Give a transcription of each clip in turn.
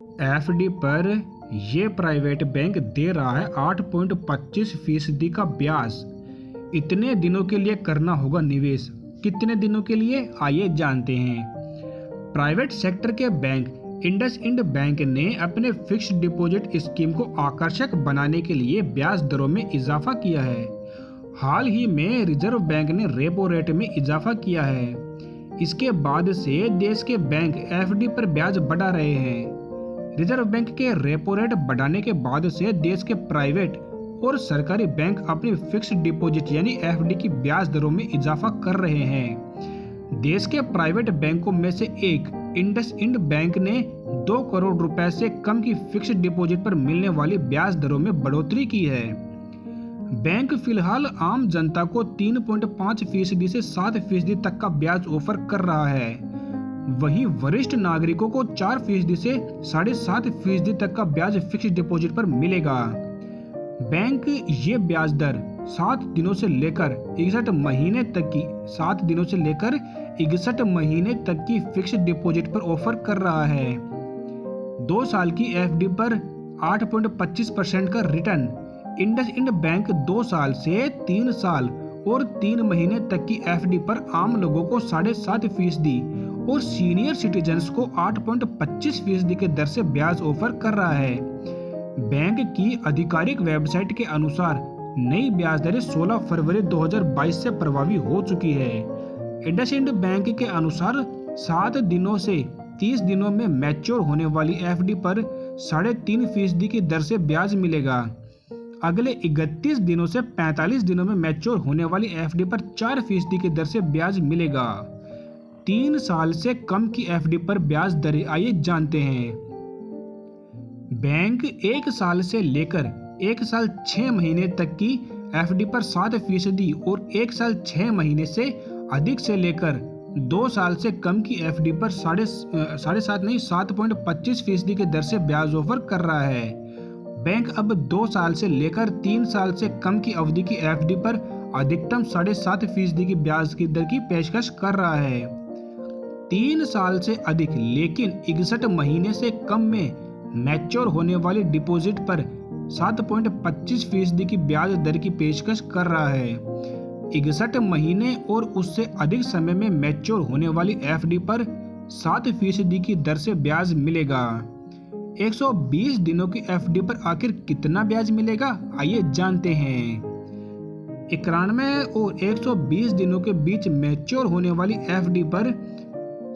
FD पर ये private bank दे रहा है 8.25% का ब्याज। इतने दिनों के लिए करना होगा निवेश। कितने दिनों के लिए, आइए जानते हैं। प्राइवेट सेक्टर के बैंक इंडसइंड बैंक ने अपने फिक्स्ड डिपॉजिट स्कीम को आकर्षक बनाने के लिए ब्याज दरों में इजाफा किया है। हाल ही में रिजर्व बैंक ने रेपो रेट में इजाफा किया है। इसके बाद से देश के बैंक एफडी पर ब्याज बढ़ा रहे हैं। रिजर्व बैंक के रेपो रेट बढ़ाने के बाद से देश के प्राइवेट और सरकारी बैंक अपनी फिक्स्ड डिपॉजिट यानी एफडी की ब्याज दरों में इजाफा कर रहे हैं। देश के प्राइवेट बैंकों में से एक इंडसइंड बैंक ने 2 करोड़ रुपए से कम की फिक्स्ड डिपॉजिट पर मिलने वाली ब्याज दरों में बढ़ोतरी की है। बैंक फिलहाल आम जनता को 3.5% से 7% तक का ब्याज ऑफर कर रहा है। वहीं वरिष्ठ नागरिकों को 4% से 7.5% तक का ब्याज फिक्स्ड डिपॉजिट पर मिलेगा। बैंक ये ब्याज दर 7 दिनों से लेकर 61 महीने तक की फिक्स्ड डिपॉजिट पर ऑफर कर रहा है। 2 साल की एफडी पर 8.25% का रिटर्न। इंडसइंड बैंक 2 साल से 3 साल और 3 महीने तक की एफडी पर आम लोगों को 7.5% और सीनियर सिटीजन्स को 8.25% के दर से ब्याज ऑफर कर रहा है। बैंक की आधिकारिक वेबसाइट के अनुसार नई ब्याज दरें 16 फरवरी 2022 से प्रभावी हो चुकी है। इंडसइंड बैंक के अनुसार 7 दिनों से 30 दिनों में मैच्योर होने वाली एफडी पर 3.5% की दर से ब्याज मिलेगा। अगले 31 दिनों से 45 दिनों में मैच्योर होने वाली एफडी पर 4% की दर से ब्याज मिलेगा। 3 साल से कम की एफडी पर ब्याज दरें आइए जानते हैं। बैंक 1 साल से लेकर 1 साल 6 महीने तक की एफडी पर 7% और 1 साल 6 महीने से अधिक से लेकर 2 साल से कम की एफडी पर 7.25% की दर से ब्याज ऑफर कर रहा है। बैंक अब 2 साल से लेकर 3 साल से कम की अवधि की एफडी पर अधिकतम 7.5% की ब्याज की दर की पेशकश कर रहा है। 3 साल से अधिक लेकिन 61 महीने से कम में मैच्योर होने वाली डिपॉजिट पर 7.25% की ब्याज दर की पेशकश कर रहा है। 61 महीने और उससे अधिक समय में मैच्योर होने वाली एफडी पर 7% की दर से ब्याज मिलेगा। 120 दिनों की एफडी पर आखिर कितना ब्याज मिलेगा, आइए जानते हैं। 91 और 120 दिनों के बीच मैच्योर होने वाली एफडी पर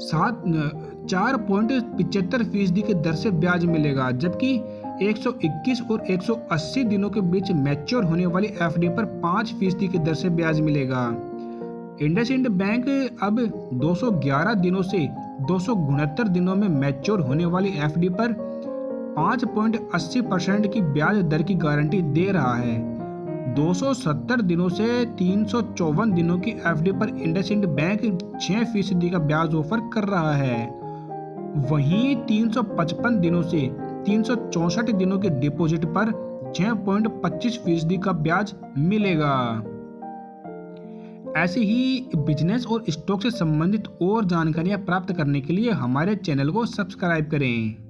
4.75% की दर से ब्याज मिलेगा, जबकि 121 और 180 दिनों के बीच मैच्योर होने वाली एफडी पर 5% की दर से ब्याज मिलेगा। इंडसइंड बैंक अब 211 दिनों से 269 दिनों में मैच्योर होने वाली एफडी पर 5.80% की ब्याज दर की गारंटी दे रहा है। 270 दिनों से 354 दिनों की एफडी पर इंडसइंड बैंक 6% का ब्याज ऑफर कर रहा है। वहीं 355 दिनों से 364 दिनों के डिपॉजिट पर 6.25% का ब्याज मिलेगा। ऐसे ही बिजनेस और स्टॉक से संबंधित और जानकारियां प्राप्त करने के लिए हमारे चैनल को सब्सक्राइब करें।